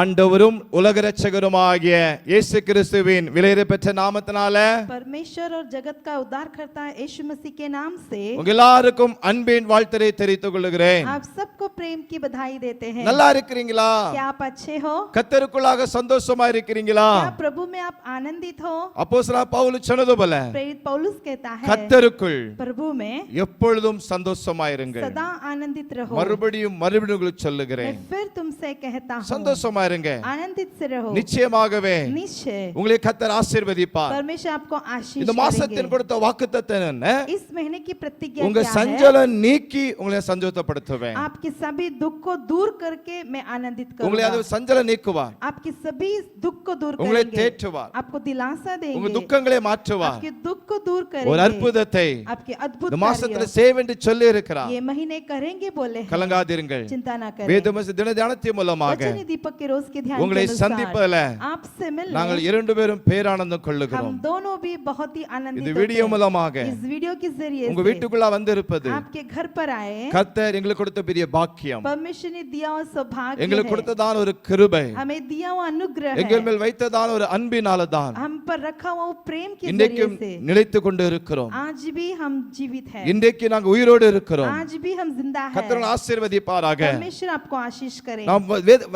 ஆண்டவரும் உலக இரட்சகருமாகிய இயேசு கிறிஸ்துவின் விலையேறப்பெற்ற நாமத்தினால परमेश्वर और जगत का उद्धारकर्ता यीशु मसीह के नाम से உங்க எல்லாருக்கும் அன்பின் வாழ்த்தை தெரிவித்துக் கொள்கிறேன். आप सबको प्रेम की बधाई देते हैं. நல்லா இருக்கிறீங்களா? क्या आप अच्छे हो? கர்த்தருக்குள்ளாக சந்தோஷமா இருக்கிறீங்களா? क्या प्रभु में आप आनंदित हो? அப்போஸ்தலனாகிய பவுல் சொன்னது போல प्रेरित पौलुस कहता है கர்த்தருக்குள் प्रभु में எப்பொழுதும் சந்தோஷமா இருங்கள். सदा आनंदित रहो. மறுபடியும் உங்களுக்கு சொல்லுகிறேன், मैं फिर तुमसे कहता हूँ சந்தோஷமா இருங்க. आनंदित से रहो. நிச்சயமாகவே निश्चय உங்களை கர்த்தர் ஆசீர்வதிப்பார். परमेश्वर आपको आशीष இந்த மாசத்தின் करेंगे. கொடுத்த வாக்குத்தத்தம் என்ன? इस महीने की प्रतिज्ञा உங்க क्या है? சஞ்சலம் நீக்கி உங்களை சந்தோஷப்படுத்துவேன். आपके सभी दुख को दूर करके मैं आनंदित உங்களை அது करूंगा. சஞ்சலம் நீக்குவார். आपके सभी दुख को दूर உங்களை करेंगे. தேற்றுவார். आपको दिलासा உங்க देंगे. துக்கங்களை மாற்றுவார். आपके दुख को दूर ஒரு करेंगे. அற்புதத்தை आपके अद्भुत இந்த மாசத்துல कार्य செய்ய என்று சொல்லி இருக்கிறார். ये महीने करेंगे बोले हैं. கலங்காதீர்கள். चिंता ना करें. வேதமசி தின தியானத்தின் மூலமாக वचन दीपक के रोज के ध्यान के உங்களை अनुसार சந்திப்பதில आपसे நாங்கள் मिलने இரண்டு பேரும் பேரானந்தம் கொள்ளுகிறோம். हम दोनों भी बहुत ही आनंदित இந்த होते வீடியோ हैं. மூலமாக इस वीडियो के जरिए உங்க से வீட்டுக்குள்ள வந்திருப்பது आपके घर पर आए கர்த்தர் எங்களுக்கு கொடுத்த பெரிய பாக்கியம். परमेश्वर ने दिया हुआ सौभाग्य எங்களுக்கு है. கொடுத்ததான ஒரு கிருபை, हमें दिया हुआ अनुग्रह எங்கள் है. மேல் வைத்ததான ஒரு அன்பினால தான் हम पर रखा हुआ वो प्रेम के जरिए இன்றைக்கும் से நிலைத்து கொண்டு இருக்கிறோம். आज भी हम जीवित हैं. இன்றைக்கு நாங்க உயிரோடு இருக்கிறோம். आज भी हम जिंदा हैं. கர்த்தர் ஆசீர்வதிப்பாராக. परमेश्वर आपको आशीष करे. நாம்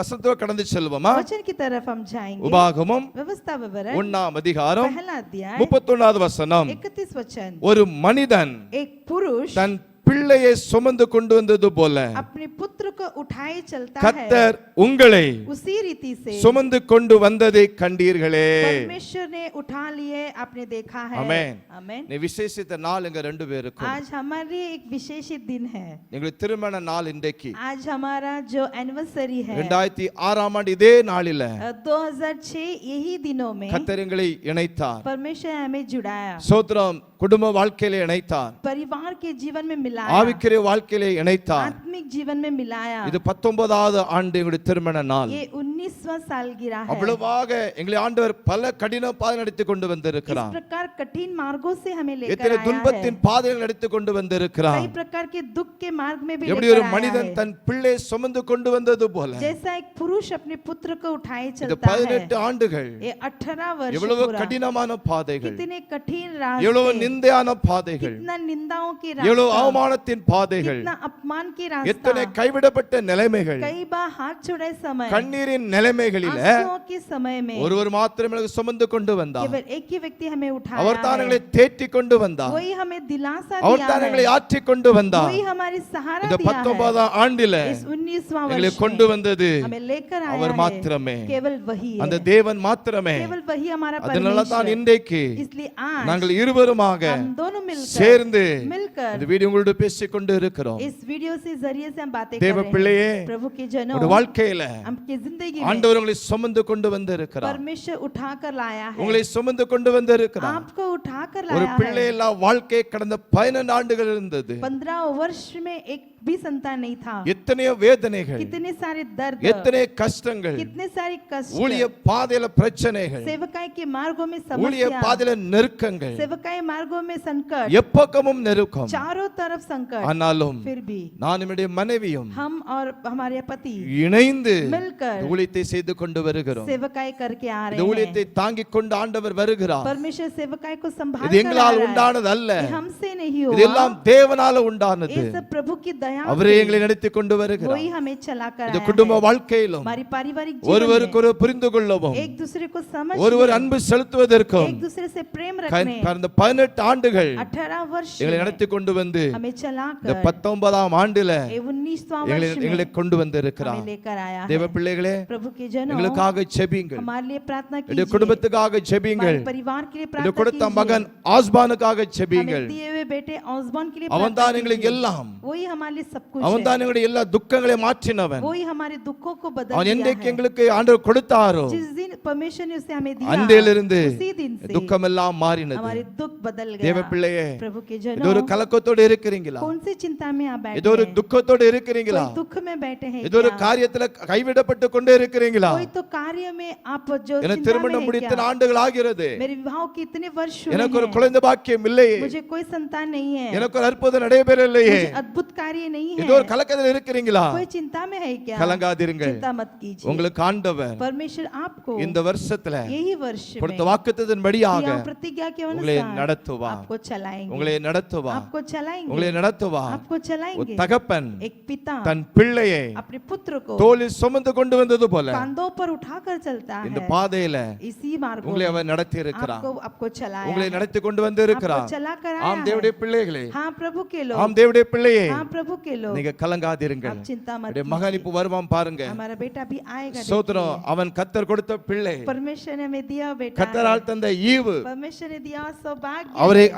வசனத்தோடு கடந்து செல்வோமா? वचन की तरफ हम जाएंगे. உபாகமம் व्यवस्था विवरण 1ஆம் அதிகாரம் पहला अध्याय 31வது வசனம். 31 वचन. ஒரு மனிதன் एक पुरुष தன் பிள்ளையை சுமந்து கொண்டு வந்தது போல अपने पुत्र को उठाए चलता है, கர்த்தர் உங்களை उसी रीति से சுமந்து கொண்டு வந்ததை கண்டீர்களே. परमेश्वर ने उठा लिए आपने देखा है. ஆமென். आमेन. நீ விசேஷித்த நாள் எங்க ரெண்டு பேருக்கும். आज हमारे एक विशेषित दिन है. எங்களுக்கு திருமண நாள் இன்றைக்கு. आज हमारा जो एनिवर्सरी है 2006ஆம் ஆண்டு இதே நாளில 2006 यही दिनों में கர்த்தர் எங்களை இணைத்தார். परमेश्वर ने हमें जुड़ाया, சோத்திரம். குடும்ப வாழ்க்கையிலே இணைத்தார். परिवार के जीवन में मिलाया, ஆவிக்குரிய வாழ்க்கையிலே இணைத்தார். आत्मिक जीवन में मिलाया. இது 19வது ஆண்டு எங்களுடைய திருமண நாள். ये 19वां सालगिरह है. அவ்வளவாக எங்களை ஆண்டவர் பல கடின பாதை நடத்தி கொண்டு इस வந்திருக்கிறார். प्रकार कठिन मार्गों से हमें लेकर எத்தனை आया துன்பத்தின் है. பாதைகள் நடத்தி கொண்டு வந்திருக்கிறார். कई प्रकार के दुख के मार्ग में भी எப்படி ஒரு लेकर आया மனிதன் है. தன் பிள்ளை சுமந்து கொண்டு வந்தது போல जैसा एक पुरुष अपने पुत्र को उठाए இந்த चलता है. 18 ஆண்டுகள் ये 18 वर्ष எவ்வளவு पूरा கடினமான பாதைகள், कितने कठिन எவ்வளவு रास्ते, நிந்தையான பாதைகள், कितना निंदाओं के எவ்வளவு रास्ते, அவமானத்தின் பாதைகள், कितना अपमान के எத்தனை रास्ता, கைவிடப்பட்ட நிலைமைகள், कई बार हाथ छुड़े समय, கண்ணீரின் நிலைமைகளில आंसुओं के समय में ஒருவர் மாத்திரம் எங்களுக்கு சுமந்து கொண்டு வந்தார். केवल एक ही व्यक्ति हमें उठाया அவர் தான் है. எங்களை தேற்றி கொண்டு வந்தார். वही हमें दिलासा அவர் दिया தான் है. எங்களை ஆற்றி கொண்டு வந்தார். वही हमारी सहारा இந்த दिया है. 19ஆம் ஆண்டில इस 19वां எங்களை वर्ष கொண்டு में வந்தது हमें लेकर आया அவர் है. மாத்திரமே. केवल वही है. அந்த தேவன் மாத்திரமே. केवल वही हमारा அதனால தான் परमेश्वर. இன்றைக்கு इसलिए आज நாங்கள் இருவருமாக हम दोनों मिलकर சேர்ந்து मिलकर இந்த வீடியோ உங்களோட பேசிக் கொண்டு இருக்கிறோம். इस वीडियो से जरिए से हम बातें தேவ कर रहे பிள்ளையே, हैं. प्रभु के जनों, உங்களுடைய வாழ்க்கையில आपकी जिंदगी में ஆண்டவர் உங்களை சுமந்து கொண்டு வந்து இருக்கிறார். परमेश्वर उठा कर लाया है. உங்களை சுமந்து கொண்டு வந்து இருக்கிறார். आपको उठा कर ஒரு लाया பிள்ளை है. இல்லா வாழ்க்கை கடந்த 12 ஆண்டுகள் இருந்தது. 15 वर्ष में एक भी संतान नहीं था. எத்தனையோ வேதனைகள், कितने सारे दर्द, எத்தனை கஷ்டங்கள், कितने सारे कष्ट, ஊழிய பாதையில பிரச்சனைகள், सेवकाई के मार्गों में ஊழிய समस्या, பாதையில நெருக்கங்கள், सेवकाई मार्गों में संकट, எப்பக்கமும் நெருக்கம். चारों तरफ संकट, ஆனாலும் फिर भी நான் என்னுடைய மனைவியும் हम और हमारे पति இணைந்து मिलकर இந்த ஊழியத்தை செய்து கொண்டு வருகிறோம். सेवकाई करके आ இந்த रहे ஊழியத்தை हैं. தாங்கிக் கொண்டு ஆண்டவர் வருகிறார். परमेश्वर सेवकाई को संभाल இது कर ला எங்களால் रहा है. உண்டானது அல்ல, ये हमसे नहीं இதெல்லாம் हुआ, தேவனால உண்டானது. ये सब प्रभु की दया அவரே से எங்களை நடத்தி கொண்டு வருகிறார். वही हमें चला कर இந்த आया குடும்ப है. வாழ்க்கையிலும் हमारी पारिवारिक जीवन ஒருவருக்கு ஒரு புரிந்து கொள்ளவும், में एक दूसरे को समझ, ஒருவர் அன்பு செலுத்துவதற்கும் एक दूसरे से प्रेम रखने கடந்த 18 ஆண்டுகள் 18 वर्ष எங்களை में நடத்தி கொண்டு வந்து हमें चला இந்த कर 19ஆம் ஆண்டுல 19वां எங்களை वर्ष எங்களை में கொண்டு வந்து இருக்கிறார். हमें लेकर आया தேவ है. பிள்ளைகளே, प्रभु के जनों, எங்களுக்காக ஜெபிங்கள். हमारे लिए प्रार्थना என்னுடைய कीजिए. குடும்பத்துக்காக ஜெபிங்கள். हमारे परिवार के लिए என்னுடைய प्रार्थना கொடுத்த कीजिए. மகன் ஆஸ்பானுக்காக ஜெபிங்கள். हमें दिए हुए बेटे औज़बान के लिए அவன் प्रार्थना தான் எங்களுக்கு कीजिए. எல்லாம். वही हमारे लिए सब कुछ அவன் है. தான் எங்களுடைய எல்லா துக்கங்களை மாற்றினவன். वही हमारे दुखों को बदल அவன் दिया என்றைக்கு है. எங்களுக்கு ஆண்டவர் கொடுத்தாரோ जिस दिन परमेश्वर ने उसे हमें दिया, அன்றையிலிருந்து उसी दिन से துக்கமெல்லாம் மாறினது. हमारे दुख बदल தேவ गया. பிள்ளையே, प्रभु के ஏதோ ஒரு जनों, கலக்கத்தோடு இருக்கிறீங்களா? कौन सी चिंता में आप बैठे ஏதோ ஒரு हैं? துக்கத்தோடு இருக்கிறீங்களா? कोई दुख में बैठे हैं ஏதோ ஒரு क्या? காரியத்துல கைவிடப்பட்டு கொண்டே இருக்கிறீங்களா? कोई तो कार्य में आप जो எனக்கு चिंता में திருமணம் है முடித்த क्या? ஆண்டுகள் ஆகிறது. मेरे विवाह के इतने वर्ष हुए எனக்கு ஒரு हैं, குழந்தை பாக்கியம் இல்லையே, मुझे कोई संतान नहीं है, எனக்கு ஒரு அற்புதம் நடைபெறலையே, मुझे अद्भुत कार्य नहीं ஏதோ ஒரு है, கலக்கத்தில் இருக்கிறீங்களா? कोई चिंता में है क्या? கலங்காதிருங்கள். चिंता मत कीजिए। உங்களுக்கு ஆண்டவர் परमेश्वर आपको இந்த வருஷத்துல यही वर्ष में கொடுத்த வாக்குத்தத்தன்படியாக किया प्रतिज्ञा के உங்களை अनुसार நடத்துவார். आपको चलाएंगे, உங்களை நடத்துவார். आपको चलाएंगे, உங்களை நடத்துவார். आपको ஒரு चलाएंगे। தகப்பன் एक पिता தன் பிள்ளையை अपने पुत्र को தோளில் சுமந்து கொண்டு வந்தது போல कांधों पर उठाकर चलता இந்த है, பாதையில इसी मार्ग உங்களை में அவர் நடத்தி இருக்கிறார். आपको चलाया உங்களை है, நடத்தி கொண்டு வந்து இருக்கிறார். आपको चला कर ஆம் आया தேவனுடைய है। பிள்ளைகளே, हाँ प्रभु के लोग, ஆம் தேவனுடைய பிள்ளையே, हाँ प्रभु के लोग, நீங்க கலங்காதிருங்கள். आप चिंता मत என்னுடைய மகன் कीजिए। இப்ப வருவான் பாருங்க. हमारा बेटा भी आएगा, சோத்திரம், देखिए। அவன் கர்த்தர் கொடுத்த பிள்ளை, परमेश्वर ने हमें दिया बेटा கர்த்தரால் है। தந்த ஈவு, परमेश्वर ने दिया सौभाग्य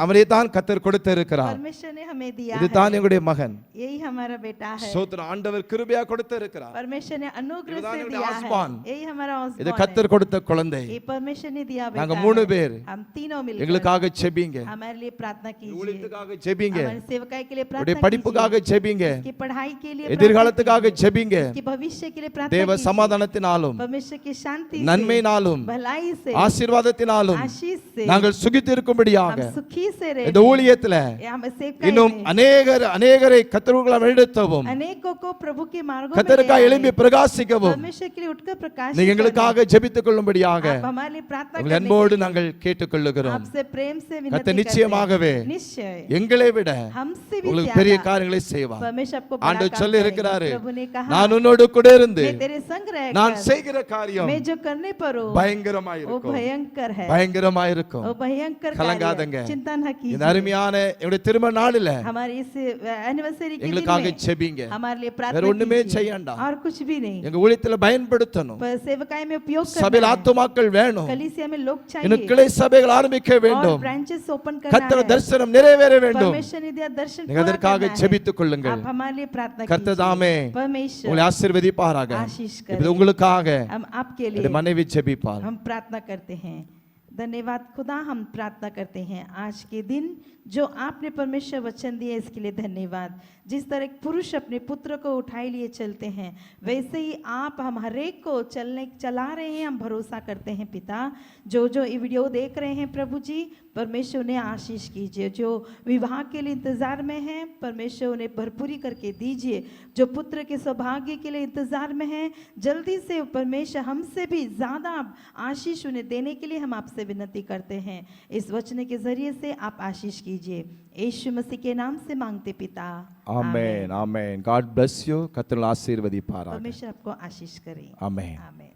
அவரே தான் கர்த்தர் கொடுத்து இருக்கிறார். परमेश्वर ने हमें दिया இதுதான் है। எங்களுடைய மகன். यही हमारा बेटा है। சோத்திரம், ஆண்டவர் கிருபையா கொடுத்து இருக்கிறார். परमेश्वर ने अनुग्रह இதுதான் से என்னுடைய दिया ஆஸ்பான். है। यही हमारा இது आस्बान கர்த்தர் கொடுத்த குழந்தை. है। ये परमेश्वर ने दिया நாங்க बेटा 3 है। பேர் हम तीनों मिलकर எங்களுக்காக ஜெபிங்க. हमारे लिए प्रार्थना कीजिए, ஊழியத்துக்காக ஜெபிங்க. हमारे सेवकाई के लिए உடைய प्रार्थना படிப்புக்காக कीजिए, ஜெபிங்க. की पढ़ाई के लिए எதிர்காலத்துக்காக ஜெபிங்க. की भविष्य के लिए प्रार्थना தேவ कीजिए। சமாதானத்தினாலும் परमेश्वर की शांति से, நன்மையினாலும் भलाई से, ஆசீர்வாதத்தினாலும் आशीष से நாங்கள் சுகித்து இருக்கும்படியாக हम सुखी से रहे। இந்த ஊழியத்துல हम सेवकाई இன்னும் में அநேகரை கர்த்தருக்குள்ள வழிநடத்தவும், अनेकों को प्रभु के मार्गों में கர்த்தருக்காக ले எழும்பி आए। பிரகாசிக்கவும் परमेश्वर के लिए उठकर प्रकाश நீங்க எங்களுக்காக ஜெபித்துக் கொள்ளும்படியாக आप हमारे लिए प्रार्थना உங்கள் करने அன்போடு के लिए நாங்கள் கேட்டுக்கொள்ளுகிறோம். आपसे प्रेम से विनती கர்த்தர் करते நிச்சயமாகவே हैं। निश्चय எங்களை விட हमसे भी உங்களுக்கு பெரிய ज्यादा காரியங்களை செய்வார். परमेश्वर आपको बड़ा ஆண்டவர் काम சொல்லி करेंगे। இருக்கிறாரு, प्रभु ने कहा, நான் உன்னோடு கூட இருந்து मैं तेरे संग நான் रहकर செய்கிற காரியம் मैं जो करने पर हूँ பயங்கரமாய் वो இருக்கும். भयंकर है, பயங்கரமாய் இருக்கும். वो भयंकर கலங்காதங்க. कार्य है। चिंता न இந்த कीजिए। அருமையான என்னுடைய திருமண நாளில हमारे इस एनिवर्सरी के दिन எங்களுக்காக में ஜெபிங்க. हमारे लिए வேற प्रार्थना ஒண்ணுமே कीजिए செய்யண்டாம். और कुछ भी नहीं। எங்க ஊழியத்துல பயன்படுத்தணும். पर सेवकाई में उपयोग சபையில் करना है। ஆத்துமாக்கள் வேணும். कलीसिया में लोग இன்னும் चाहिए கிளை சபைகள் ஆரம்பிக்க और வேண்டும். ब्रांचेस ओपन करना கர்த்தர் है। தரிசனம் நிறைவேற வேண்டும். परमेश्वर ने दिया दर्शन நீங்க पूरा அதற்காக करना है। ஜெபித்துக் கொள்ளுங்கள். आप हमारे लिए प्रार्थना கர்த்தர் कीजिए। தாமே परमेश्वर உங்களை ஆசீர்வதிப்பாராக. आशीष இப்போது करे। உங்களுக்காக हम आपके என்னுடைய लिए மனைவி ஜெபிப்பார். हम प्रार्थना करते हैं। धन्यवाद खुदा, हम प्रार्थना करते हैं आज के दिन जो आपने परमेश्वर वचन दिए इसके लिए धन्यवाद। जिस तरह एक पुरुष अपने पुत्र को उठाए लिए चलते हैं वैसे ही आप हम हरेक को चला रहे हैं। हम भरोसा करते हैं पिता, जो ये वीडियो देख रहे हैं प्रभु जी, परमेश्वर उन्हें आशीष कीजिए। जो विवाह के लिए इंतज़ार में हैं परमेश्वर उन्हें भरपूरी करके दीजिए। जो पुत्र के सौभाग्य के लिए इंतज़ार में हैं जल्दी से परमेश्वर हमसे भी ज़्यादा आशीष उन्हें देने के लिए हम आपसे विनती करते हैं। इस वचन के ज़रिए से आप आशीष कीजिए, यीशु मसीह के नाम से मांगते पिता, ஆமென். ஆமென். God bless you. கர்த்தர் ஆசீர்வதிப்பாராக. परमेश्वर आपको आशीष करे। ஆமென். आमेन।